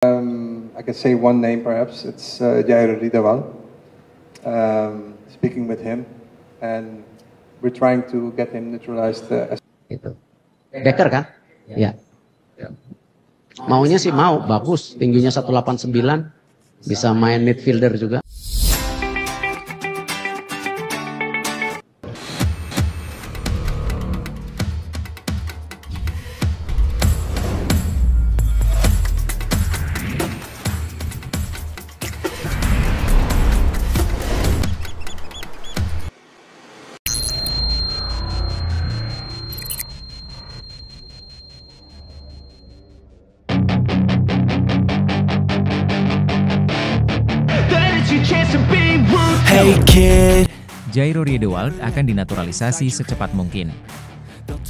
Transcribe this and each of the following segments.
I could say one name perhaps. It's Jairo Ridawal. Speaking with him, and we're trying to get him neutralized. Itu. Becker kan? Ya. Maunya sih mau, bagus. Tingginya 189, bisa main midfielder juga. Hey kid. Jairo Riedewald akan dinaturalisasi secepat mungkin.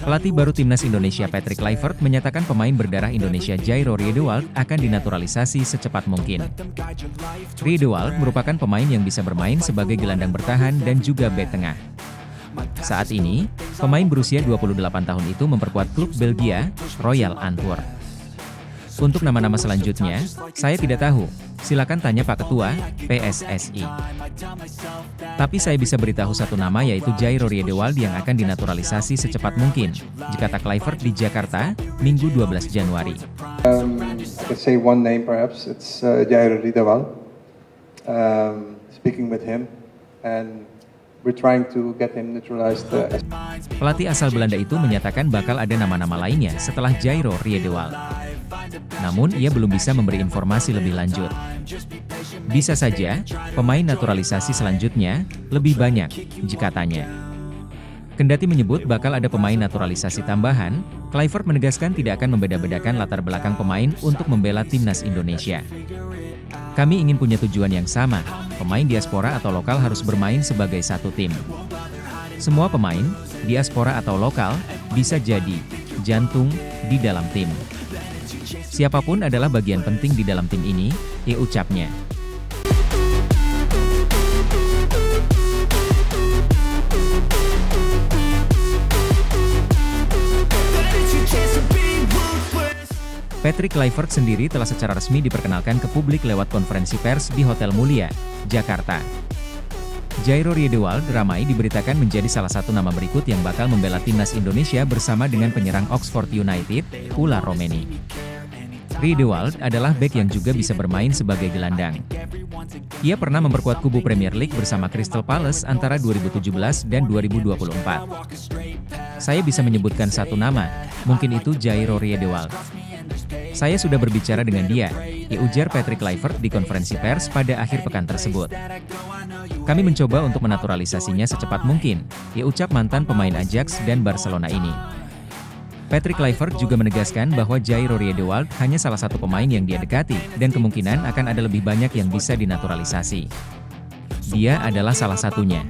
Pelatih baru timnas Indonesia Patrick Kluivert menyatakan pemain berdarah Indonesia Jairo Riedewald akan dinaturalisasi secepat mungkin. Riedewald merupakan pemain yang bisa bermain sebagai gelandang bertahan dan juga bek tengah. Saat ini, pemain berusia 28 tahun itu memperkuat klub Belgia, Royal Antwerp. Untuk nama-nama selanjutnya, saya tidak tahu. Silakan tanya Pak Ketua, PSSI. Tapi saya bisa beritahu satu nama, yaitu Jairo Riedewald yang akan dinaturalisasi secepat mungkin, kata Kluivert di Jakarta, Minggu 12 Januari. I could say one name perhaps. It's Jairo Ridawal. Speaking with him, and we're trying to get him neutralized. Pelatih asal Belanda itu menyatakan bakal ada nama-nama lainnya setelah Jairo Riedewald. Namun ia belum bisa memberi informasi lebih lanjut. Bisa saja, pemain naturalisasi selanjutnya lebih banyak, katanya. Kendati menyebut bakal ada pemain naturalisasi tambahan, Kluivert menegaskan tidak akan membeda-bedakan latar belakang pemain untuk membela timnas Indonesia. Kami ingin punya tujuan yang sama, pemain diaspora atau lokal harus bermain sebagai satu tim. Semua pemain, diaspora atau lokal, bisa jadi jantung di dalam tim. Siapapun adalah bagian penting di dalam tim ini, ucapnya. Patrick Kluivert sendiri telah secara resmi diperkenalkan ke publik lewat konferensi pers di Hotel Mulia, Jakarta. Jairo Riedewald ramai diberitakan menjadi salah satu nama berikut yang bakal membela timnas Indonesia bersama dengan penyerang Oxford United, Ula Romeni. Riedewald adalah bek yang juga bisa bermain sebagai gelandang. Ia pernah memperkuat kubu Premier League bersama Crystal Palace antara 2017 dan 2024. Saya bisa menyebutkan satu nama, mungkin itu Jairo Riedewald. Saya sudah berbicara dengan dia, ujar Patrick Kluivert di konferensi pers pada akhir pekan tersebut. Kami mencoba untuk menaturalisasinya secepat mungkin, ucap mantan pemain Ajax dan Barcelona ini. Patrick Kluivert juga menegaskan bahwa Jairo Riedewald hanya salah satu pemain yang dia dekati, dan kemungkinan akan ada lebih banyak yang bisa dinaturalisasi. Dia adalah salah satunya.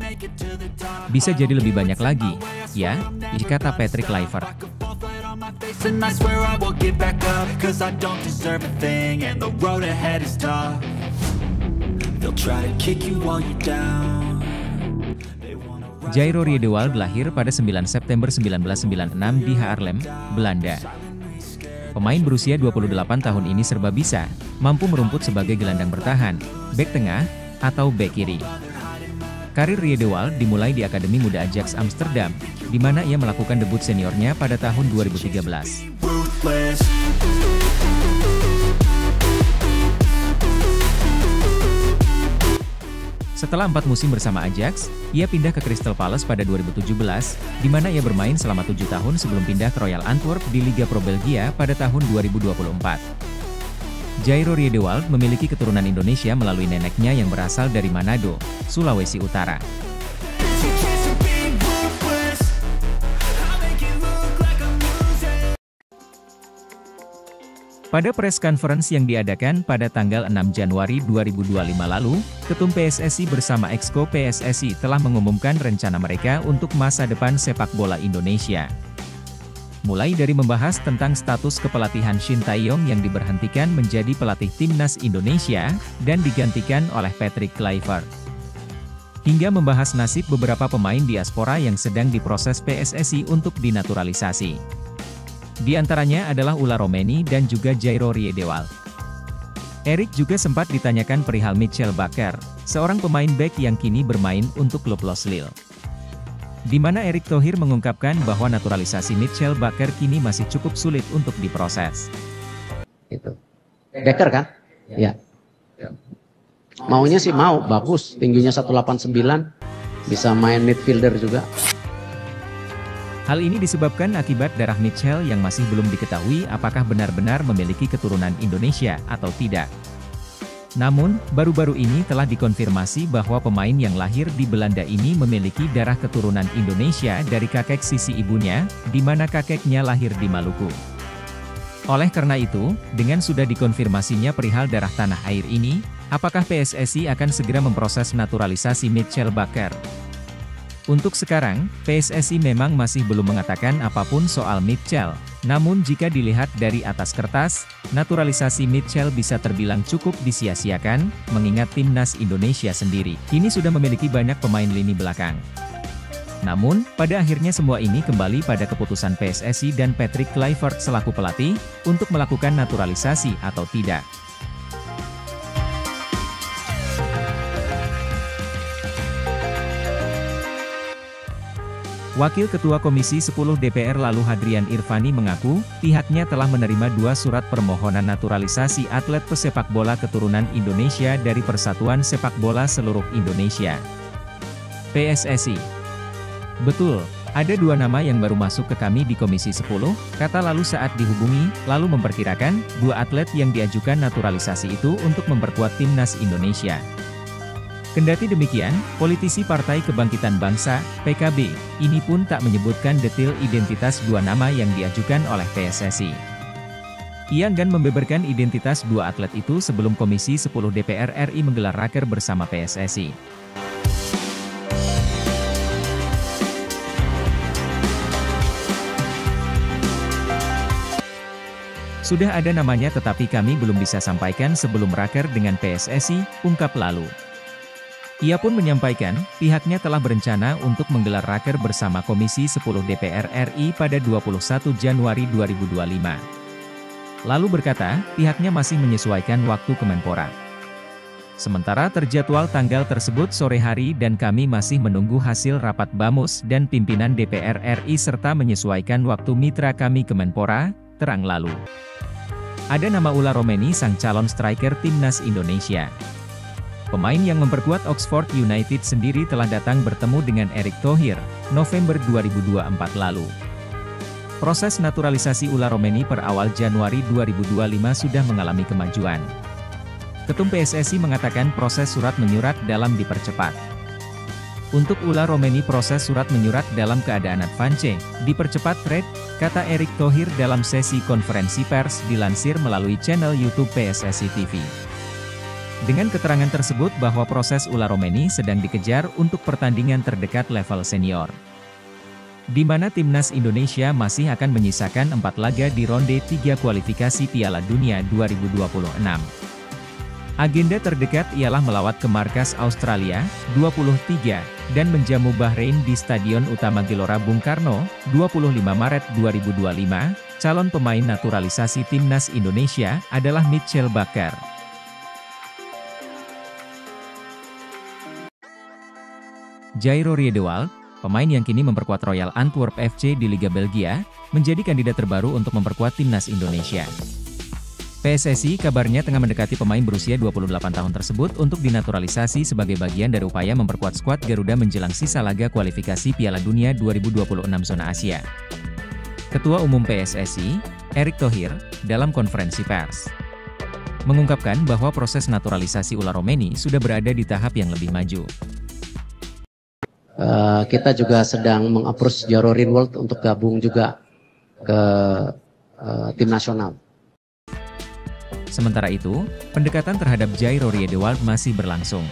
Bisa jadi lebih banyak lagi, ya, kata Patrick Kluivert. Jairo Riedewald lahir pada 9 September 1996 di Haarlem, Belanda. Pemain berusia 28 tahun ini serba bisa, mampu merumput sebagai gelandang bertahan, bek tengah, atau bek kiri. Karir Riedewald dimulai di Akademi Muda Ajax Amsterdam, di mana ia melakukan debut seniornya pada tahun 2013. Setelah 4 musim bersama Ajax, ia pindah ke Crystal Palace pada 2017, di mana ia bermain selama 7 tahun sebelum pindah ke Royal Antwerp di Liga Pro Belgia pada tahun 2024. Jairo Riedewald memiliki keturunan Indonesia melalui neneknya yang berasal dari Manado, Sulawesi Utara. Pada press conference yang diadakan pada tanggal 6 Januari 2025 lalu, Ketum PSSI bersama Exco PSSI telah mengumumkan rencana mereka untuk masa depan sepak bola Indonesia. Mulai dari membahas tentang status kepelatihan Shin Tae-yong yang diberhentikan menjadi pelatih timnas Indonesia, dan digantikan oleh Patrick Kluivert. Hingga membahas nasib beberapa pemain diaspora yang sedang diproses PSSI untuk dinaturalisasi. Di antaranya adalah Ula Romeni dan juga Jairo Riedewald. Erik juga sempat ditanyakan perihal Mitchell Bakker, seorang pemain bek yang kini bermain untuk klub Los Lille. Di mana Erick Thohir mengungkapkan bahwa naturalisasi Mitchell Bakker kini masih cukup sulit untuk diproses. Itu. Bakker kan? Ya. Maunya sih mau, bagus, tingginya 189, bisa main midfielder juga. Hal ini disebabkan akibat darah Mitchell yang masih belum diketahui apakah benar-benar memiliki keturunan Indonesia atau tidak. Namun, baru-baru ini telah dikonfirmasi bahwa pemain yang lahir di Belanda ini memiliki darah keturunan Indonesia dari kakek sisi ibunya, di mana kakeknya lahir di Maluku. Oleh karena itu, dengan sudah dikonfirmasinya perihal darah tanah air ini, apakah PSSI akan segera memproses naturalisasi Mitchell Bakker? Untuk sekarang, PSSI memang masih belum mengatakan apapun soal Mitchell. Namun jika dilihat dari atas kertas, naturalisasi Mitchell bisa terbilang cukup disia-siakan, mengingat timnas Indonesia sendiri kini sudah memiliki banyak pemain lini belakang. Namun, pada akhirnya semua ini kembali pada keputusan PSSI dan Patrick Kluivert selaku pelatih, untuk melakukan naturalisasi atau tidak. Wakil Ketua Komisi 10 DPR lalu Hadrian Irvani mengaku, pihaknya telah menerima 2 surat permohonan naturalisasi atlet pesepak bola keturunan Indonesia dari Persatuan Sepak Bola Seluruh Indonesia. PSSI. Betul, ada 2 nama yang baru masuk ke kami di Komisi 10, kata lalu saat dihubungi, lalu memperkirakan, 2 atlet yang diajukan naturalisasi itu untuk memperkuat timnas Indonesia. Kendati demikian, politisi Partai Kebangkitan Bangsa, PKB, ini pun tak menyebutkan detail identitas 2 nama yang diajukan oleh PSSI. Ia enggan membeberkan identitas 2 atlet itu sebelum Komisi 10 DPR RI menggelar raker bersama PSSI. Sudah ada namanya tetapi kami belum bisa sampaikan sebelum raker dengan PSSI, ungkap lalu. Ia pun menyampaikan, pihaknya telah berencana untuk menggelar raker bersama Komisi 10 DPR RI pada 21 Januari 2025. Lalu berkata, pihaknya masih menyesuaikan waktu Kemenpora. Sementara terjadwal tanggal tersebut sore hari dan kami masih menunggu hasil rapat Bamus dan pimpinan DPR RI serta menyesuaikan waktu mitra kami Kemenpora, terang lalu. Ada nama Ula Romeni sang calon striker timnas Indonesia. Pemain yang memperkuat Oxford United sendiri telah datang bertemu dengan Erick Thohir, November 2024 lalu. Proses naturalisasi Ula Romeni per awal Januari 2025 sudah mengalami kemajuan. Ketum PSSI mengatakan proses surat menyurat dalam dipercepat. Untuk Ula Romeni proses surat menyurat dalam keadaan advance, dipercepat thread, kata Erick Thohir dalam sesi konferensi pers dilansir melalui channel YouTube PSSI TV. Dengan keterangan tersebut bahwa proses Ula Romeni sedang dikejar untuk pertandingan terdekat level senior. Di mana timnas Indonesia masih akan menyisakan 4 laga di ronde 3 kualifikasi Piala Dunia 2026. Agenda terdekat ialah melawat ke markas Australia, 23, dan menjamu Bahrain di Stadion Utama Gelora Bung Karno, 25 Maret 2025. Calon pemain naturalisasi timnas Indonesia adalah Mitchell Bakker. Jairo Riedewald, pemain yang kini memperkuat Royal Antwerp FC di Liga Belgia, menjadi kandidat terbaru untuk memperkuat timnas Indonesia. PSSI kabarnya tengah mendekati pemain berusia 28 tahun tersebut untuk dinaturalisasi sebagai bagian dari upaya memperkuat skuad Garuda menjelang sisa laga kualifikasi Piala Dunia 2026 zona Asia. Ketua Umum PSSI, Erick Thohir, dalam konferensi pers, mengungkapkan bahwa proses naturalisasi Ula Romeni sudah berada di tahap yang lebih maju. Kita juga sedang meng-approach Jairo Riedewald untuk gabung juga ke tim nasional. Sementara itu, pendekatan terhadap Jairo Riedewald masih berlangsung.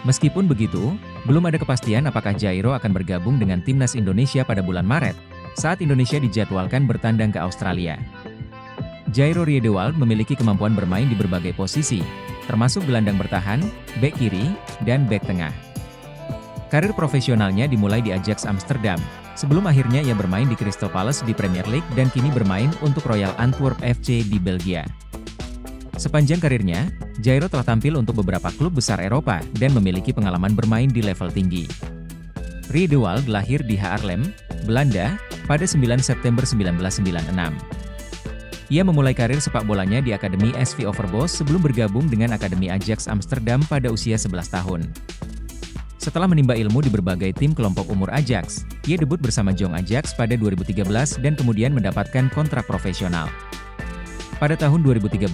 Meskipun begitu, belum ada kepastian apakah Jairo akan bergabung dengan timnas Indonesia pada bulan Maret, saat Indonesia dijadwalkan bertandang ke Australia. Jairo Riedewald memiliki kemampuan bermain di berbagai posisi, termasuk gelandang bertahan, bek kiri, dan bek tengah. Karir profesionalnya dimulai di Ajax Amsterdam, sebelum akhirnya ia bermain di Crystal Palace di Premier League dan kini bermain untuk Royal Antwerp FC di Belgia. Sepanjang karirnya, Jairo telah tampil untuk beberapa klub besar Eropa dan memiliki pengalaman bermain di level tinggi. Riedewald lahir di Haarlem, Belanda, pada 9 September 1996. Ia memulai karir sepak bolanya di Akademi SV Overbos sebelum bergabung dengan Akademi Ajax Amsterdam pada usia 11 tahun. Setelah menimba ilmu di berbagai tim kelompok umur Ajax, ia debut bersama Jong Ajax pada 2013 dan kemudian mendapatkan kontrak profesional. Pada tahun 2013,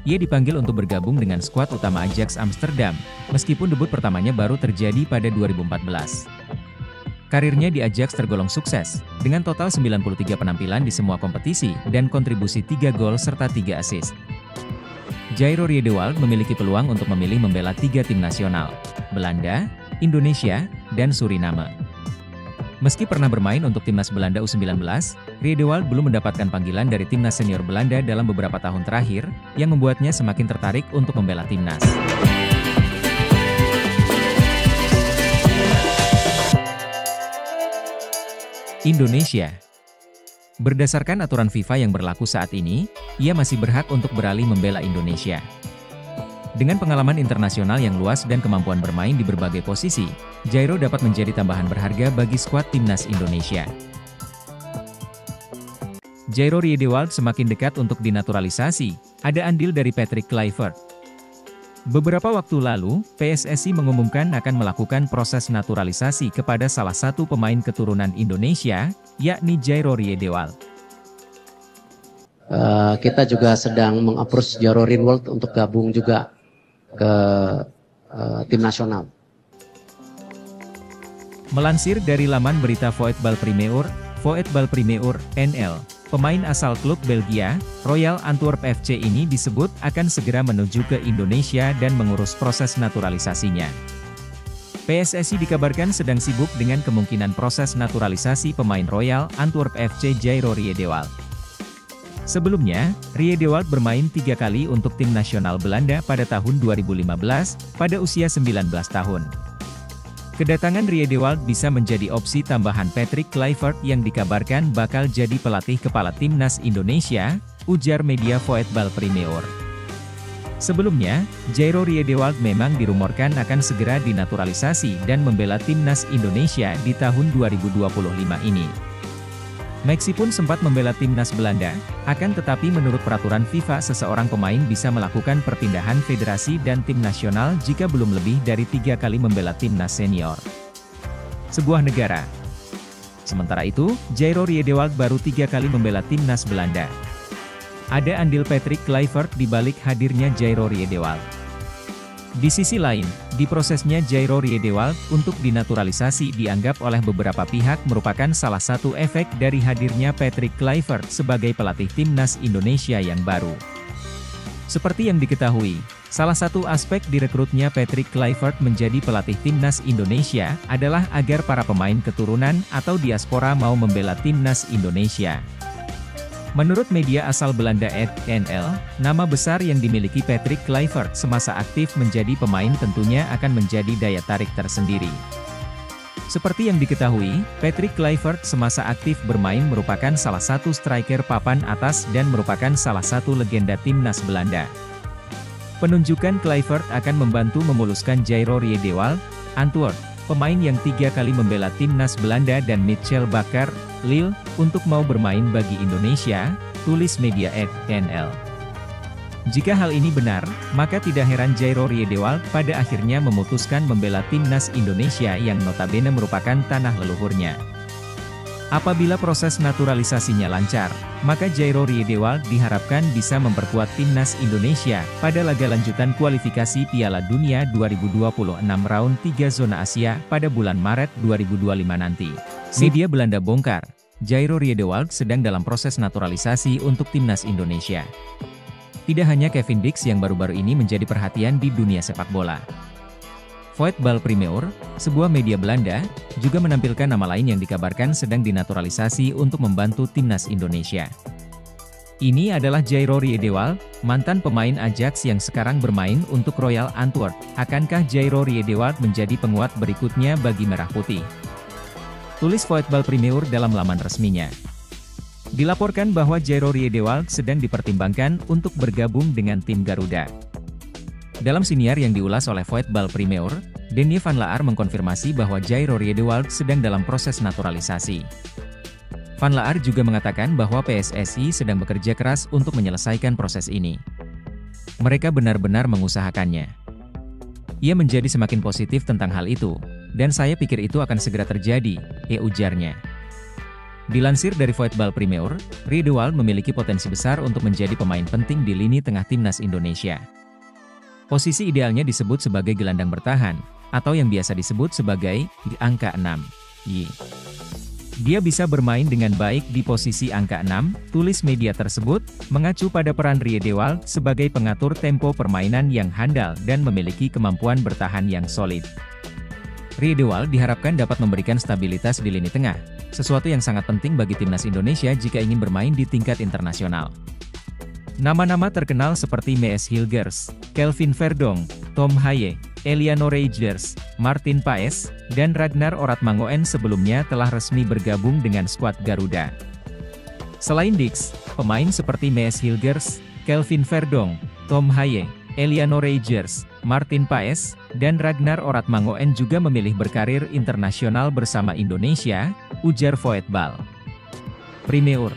ia dipanggil untuk bergabung dengan skuad utama Ajax Amsterdam, meskipun debut pertamanya baru terjadi pada 2014. Karirnya di Ajax tergolong sukses, dengan total 93 penampilan di semua kompetisi dan kontribusi 3 gol serta 3 assist. Jairo Riedewald memiliki peluang untuk memilih membela 3 tim nasional, Belanda, Indonesia, dan Suriname. Meski pernah bermain untuk timnas Belanda U19, Riedewald belum mendapatkan panggilan dari timnas senior Belanda dalam beberapa tahun terakhir, yang membuatnya semakin tertarik untuk membela timnas. Indonesia. Berdasarkan aturan FIFA yang berlaku saat ini, ia masih berhak untuk beralih membela Indonesia. Dengan pengalaman internasional yang luas dan kemampuan bermain di berbagai posisi, Jairo dapat menjadi tambahan berharga bagi skuad timnas Indonesia. Jairo Riedewald semakin dekat untuk dinaturalisasi, ada andil dari Patrick Kluivert. Beberapa waktu lalu, PSSI mengumumkan akan melakukan proses naturalisasi kepada salah satu pemain keturunan Indonesia, yakni Jairo Riedewald. Kita juga sedang meng-approach Jairo Riedewald untuk gabung juga ke tim nasional. Melansir dari laman berita Voetbal Primeur NL, pemain asal klub Belgia, Royal Antwerp FC ini disebut akan segera menuju ke Indonesia dan mengurus proses naturalisasinya. PSSI dikabarkan sedang sibuk dengan kemungkinan proses naturalisasi pemain Royal Antwerp FC Jairo Riedewald. Sebelumnya, Riedewald bermain 3 kali untuk tim nasional Belanda pada tahun 2015, pada usia 19 tahun. Kedatangan Riedewald bisa menjadi opsi tambahan Patrick Kluivert yang dikabarkan bakal jadi pelatih kepala timnas Indonesia, ujar media Voetbal Primeur. Sebelumnya, Jairo Riedewald memang dirumorkan akan segera dinaturalisasi dan membela timnas Indonesia di tahun 2025 ini. Messi pun sempat membela timnas Belanda, akan tetapi menurut peraturan FIFA seseorang pemain bisa melakukan perpindahan federasi dan tim nasional jika belum lebih dari 3 kali membela timnas senior sebuah negara. Sementara itu, Jairo Riedewald baru 3 kali membela timnas Belanda. Ada andil Patrick Kluivert di balik hadirnya Jairo Riedewald. Di sisi lain, di prosesnya Jairo Riedewald untuk dinaturalisasi dianggap oleh beberapa pihak merupakan salah satu efek dari hadirnya Patrick Kluivert sebagai pelatih timnas Indonesia yang baru. Seperti yang diketahui, salah satu aspek direkrutnya Patrick Kluivert menjadi pelatih timnas Indonesia adalah agar para pemain keturunan atau diaspora mau membela timnas Indonesia. Menurut media asal Belanda NL, nama besar yang dimiliki Patrick Kluivert semasa aktif menjadi pemain tentunya akan menjadi daya tarik tersendiri. Seperti yang diketahui, Patrick Kluivert semasa aktif bermain merupakan salah satu striker papan atas dan merupakan salah satu legenda timnas Belanda. Penunjukan Kluivert akan membantu memuluskan Jairo Riedewald, Antwerp, pemain yang 3 kali membela timnas Belanda dan Michel Bakker, Lille, untuk mau bermain bagi Indonesia, tulis media NL. Jika hal ini benar, maka tidak heran Jairo Riedewald pada akhirnya memutuskan membela timnas Indonesia yang notabene merupakan tanah leluhurnya. Apabila proses naturalisasinya lancar, maka Jairo Riedewald diharapkan bisa memperkuat timnas Indonesia pada laga lanjutan kualifikasi Piala Dunia 2026 round 3 zona Asia pada bulan Maret 2025 nanti. Media Belanda bongkar, Jairo Riedewald sedang dalam proses naturalisasi untuk timnas Indonesia. Tidak hanya Kevin Dix yang baru-baru ini menjadi perhatian di dunia sepak bola. Voetbal Primeur, sebuah media Belanda, juga menampilkan nama lain yang dikabarkan sedang dinaturalisasi untuk membantu timnas Indonesia. Ini adalah Jairo Riedewald, mantan pemain Ajax yang sekarang bermain untuk Royal Antwerp. Akankah Jairo Riedewald menjadi penguat berikutnya bagi Merah Putih? Tulis Voetbal Primeur dalam laman resminya. Dilaporkan bahwa Jairo Riedewald sedang dipertimbangkan untuk bergabung dengan tim Garuda. Dalam siniar yang diulas oleh Voetbal Primeur, Denny van Laar mengkonfirmasi bahwa Jairo Riedewald sedang dalam proses naturalisasi. Van Laar juga mengatakan bahwa PSSI sedang bekerja keras untuk menyelesaikan proses ini. Mereka benar-benar mengusahakannya. Ia menjadi semakin positif tentang hal itu, dan saya pikir itu akan segera terjadi, ujarnya. Dilansir dari Voetbal Primeur, Riedewald memiliki potensi besar untuk menjadi pemain penting di lini tengah timnas Indonesia. Posisi idealnya disebut sebagai gelandang bertahan, atau yang biasa disebut sebagai di angka 6. Dia bisa bermain dengan baik di posisi angka 6, tulis media tersebut, mengacu pada peran Riedewald sebagai pengatur tempo permainan yang handal dan memiliki kemampuan bertahan yang solid. Riedewald diharapkan dapat memberikan stabilitas di lini tengah, sesuatu yang sangat penting bagi timnas Indonesia jika ingin bermain di tingkat internasional. Nama-nama terkenal seperti Mees Hilgers, Kelvin Verdonk, Tom Haye, Eliano Reijers, Martin Paes, dan Ragnar Oratmangoen sebelumnya telah resmi bergabung dengan skuad Garuda. Selain Dix, pemain seperti Mees Hilgers, Kelvin Verdonk, Tom Haye, Eliano Reijers, Martin Paes, dan Ragnar Oratmangoen juga memilih berkarir internasional bersama Indonesia, ujar Voetbal Primeur.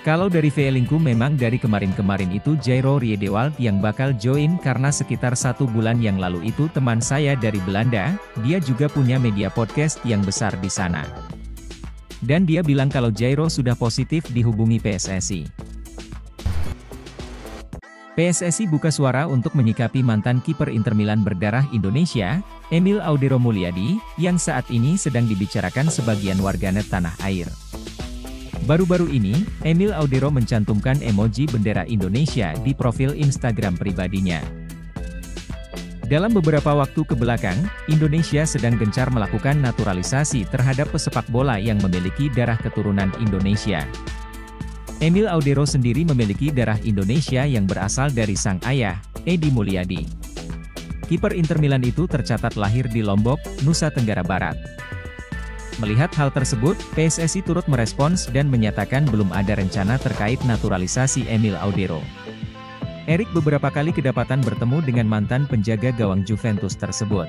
Kalau dari feelingku memang dari kemarin-kemarin itu Jairo Riedewald yang bakal join karena sekitar 1 bulan yang lalu itu teman saya dari Belanda, dia juga punya media podcast yang besar di sana. Dan dia bilang kalau Jairo sudah positif dihubungi PSSI. PSSI buka suara untuk menyikapi mantan kiper Inter Milan berdarah Indonesia, Emil Audero Mulyadi, yang saat ini sedang dibicarakan sebagian warganet tanah air. Baru-baru ini, Emil Audero mencantumkan emoji bendera Indonesia di profil Instagram pribadinya. Dalam beberapa waktu kebelakang, Indonesia sedang gencar melakukan naturalisasi terhadap pesepak bola yang memiliki darah keturunan Indonesia. Emil Audero sendiri memiliki darah Indonesia yang berasal dari sang ayah, Edy Mulyadi. Kiper Inter Milan itu tercatat lahir di Lombok, Nusa Tenggara Barat. Melihat hal tersebut, PSSI turut merespons dan menyatakan belum ada rencana terkait naturalisasi Emil Audero. Erik beberapa kali kedapatan bertemu dengan mantan penjaga gawang Juventus tersebut.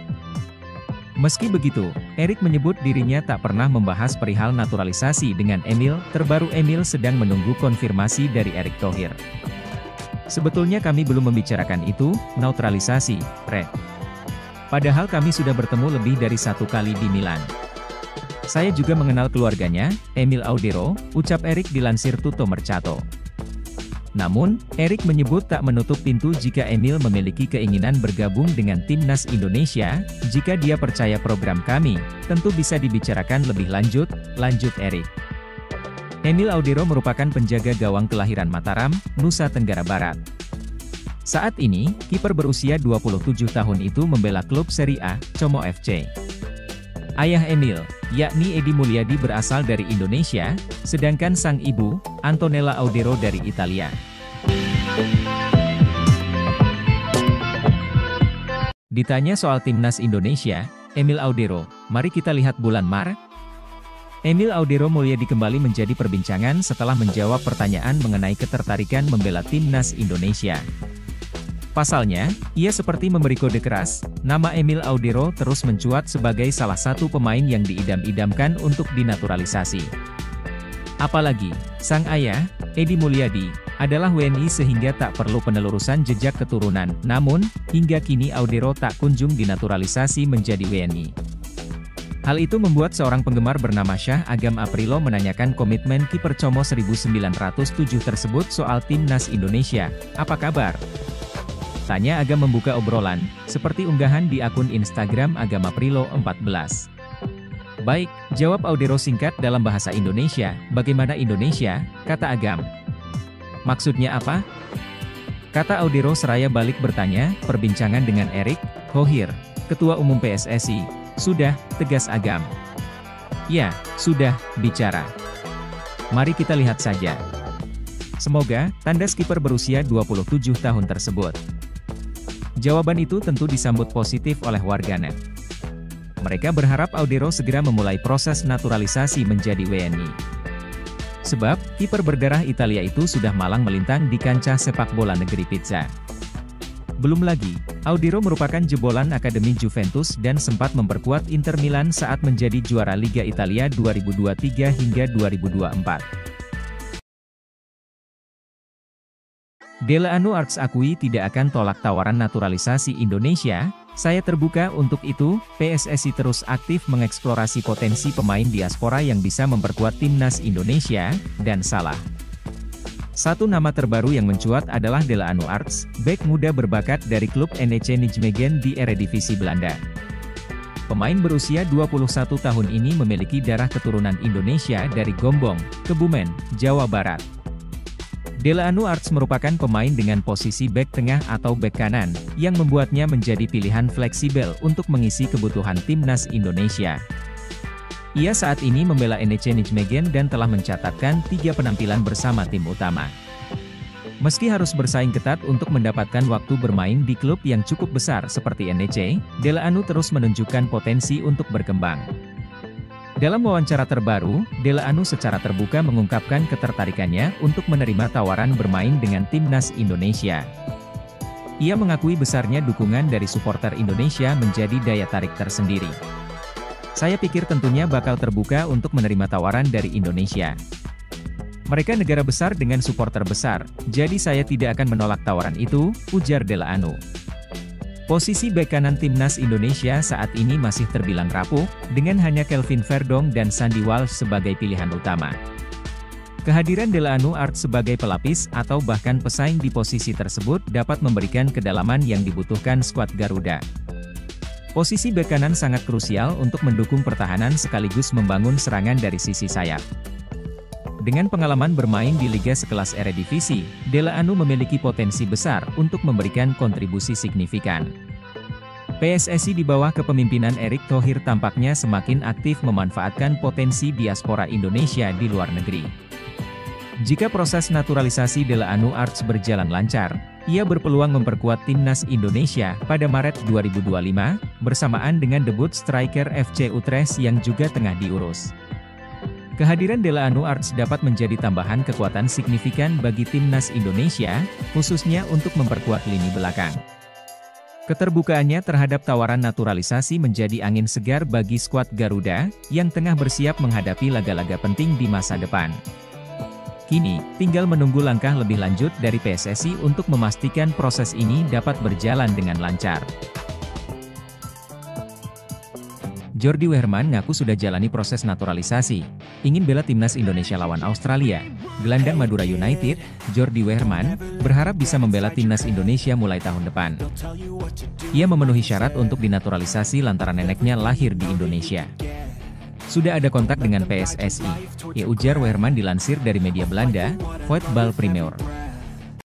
Meski begitu, Erik menyebut dirinya tak pernah membahas perihal naturalisasi dengan Emil, terbaru Emil sedang menunggu konfirmasi dari Erick Thohir. Sebetulnya kami belum membicarakan itu, naturalisasi, Red. Padahal kami sudah bertemu lebih dari 1 kali di Milan. Saya juga mengenal keluarganya, Emil Audero, ucap Erik dilansir Tutto Mercato. Namun, Erik menyebut tak menutup pintu jika Emil memiliki keinginan bergabung dengan timnas Indonesia, jika dia percaya program kami, tentu bisa dibicarakan lebih lanjut, lanjut Erik. Emil Audero merupakan penjaga gawang kelahiran Mataram, Nusa Tenggara Barat. Saat ini, kiper berusia 27 tahun itu membela klub Serie A, Como FC. Ayah Emil, yakni Edy Mulyadi berasal dari Indonesia, sedangkan sang ibu, Antonella Audero dari Italia. Ditanya soal timnas Indonesia, Emil Audero, mari kita lihat bulan Maret. Emil Audero Mulyadi kembali menjadi perbincangan setelah menjawab pertanyaan mengenai ketertarikan membela timnas Indonesia. Pasalnya, ia seperti memberi kode keras, nama Emil Audero terus mencuat sebagai salah satu pemain yang diidam-idamkan untuk dinaturalisasi. Apalagi, sang ayah, Edy Mulyadi, adalah WNI sehingga tak perlu penelurusan jejak keturunan, namun, hingga kini Audero tak kunjung dinaturalisasi menjadi WNI. Hal itu membuat seorang penggemar bernama Syah Agam Aprilo menanyakan komitmen kiper Como 1907 tersebut soal timnas Indonesia, apa kabar? Tanya Agam membuka obrolan, seperti unggahan di akun Instagram Agam Aprilo 14. Baik, jawab Audero singkat dalam bahasa Indonesia, bagaimana Indonesia, kata Agam. Maksudnya apa? Kata Audero seraya balik bertanya, perbincangan dengan Erick Thohir, Ketua Umum PSSI, sudah, tegas Agam. Ya, sudah, bicara. Mari kita lihat saja. Semoga, tanda kiper berusia 27 tahun tersebut. Jawaban itu tentu disambut positif oleh warganet. Mereka berharap Audero segera memulai proses naturalisasi menjadi WNI. Sebab, kiper berdarah Italia itu sudah malang melintang di kancah sepak bola negeri pizza. Belum lagi, Audiro merupakan jebolan Akademi Juventus dan sempat memperkuat Inter Milan saat menjadi juara Liga Italia 2023 hingga 2024. Deleanu Arts akui tidak akan tolak tawaran naturalisasi Indonesia. Saya terbuka untuk itu. PSSI terus aktif mengeksplorasi potensi pemain diaspora yang bisa memperkuat timnas Indonesia, dan salah satu nama terbaru yang mencuat adalah Deleanu Arts, bek muda berbakat dari klub NEC Nijmegen di Eredivisie Belanda. Pemain berusia 21 tahun ini memiliki darah keturunan Indonesia dari Gombong, Kebumen, Jawa Barat. Deleanu Arts merupakan pemain dengan posisi bek tengah atau bek kanan, yang membuatnya menjadi pilihan fleksibel untuk mengisi kebutuhan timnas Indonesia. Ia saat ini membela NEC Nijmegen dan telah mencatatkan 3 penampilan bersama tim utama. Meski harus bersaing ketat untuk mendapatkan waktu bermain di klub yang cukup besar seperti NEC, Deleanu terus menunjukkan potensi untuk berkembang. Dalam wawancara terbaru, Deleanu secara terbuka mengungkapkan ketertarikannya untuk menerima tawaran bermain dengan timnas Indonesia. Ia mengakui besarnya dukungan dari supporter Indonesia menjadi daya tarik tersendiri. Saya pikir tentunya bakal terbuka untuk menerima tawaran dari Indonesia. Mereka negara besar dengan supporter besar, jadi saya tidak akan menolak tawaran itu, ujar Deleanu. Posisi bek kanan timnas Indonesia saat ini masih terbilang rapuh, dengan hanya Kelvin Verdong dan Sandy Walsh sebagai pilihan utama. Kehadiran Deleanu Arts sebagai pelapis atau bahkan pesaing di posisi tersebut dapat memberikan kedalaman yang dibutuhkan skuad Garuda. Posisi bek kanan sangat krusial untuk mendukung pertahanan sekaligus membangun serangan dari sisi sayap. Dengan pengalaman bermain di liga sekelas Eredivisie, Deleanu memiliki potensi besar untuk memberikan kontribusi signifikan. PSSI di bawah kepemimpinan Erick Thohir tampaknya semakin aktif memanfaatkan potensi diaspora Indonesia di luar negeri. Jika proses naturalisasi Deleanu Arts berjalan lancar, ia berpeluang memperkuat timnas Indonesia pada Maret 2025, bersamaan dengan debut striker FC Utrecht yang juga tengah diurus. Kehadiran Deleanu Arts dapat menjadi tambahan kekuatan signifikan bagi timnas Indonesia, khususnya untuk memperkuat lini belakang. Keterbukaannya terhadap tawaran naturalisasi menjadi angin segar bagi skuad Garuda, yang tengah bersiap menghadapi laga-laga penting di masa depan. Kini, tinggal menunggu langkah lebih lanjut dari PSSI untuk memastikan proses ini dapat berjalan dengan lancar. Jordi Wehrman ngaku sudah jalani proses naturalisasi, ingin bela timnas Indonesia lawan Australia. Gelandang Madura United, Jordi Wehrman, berharap bisa membela timnas Indonesia mulai tahun depan. Ia memenuhi syarat untuk dinaturalisasi lantaran neneknya lahir di Indonesia. Sudah ada kontak dengan PSSI, ya ujar Wehrman dilansir dari media Belanda, Voetbal Primeur.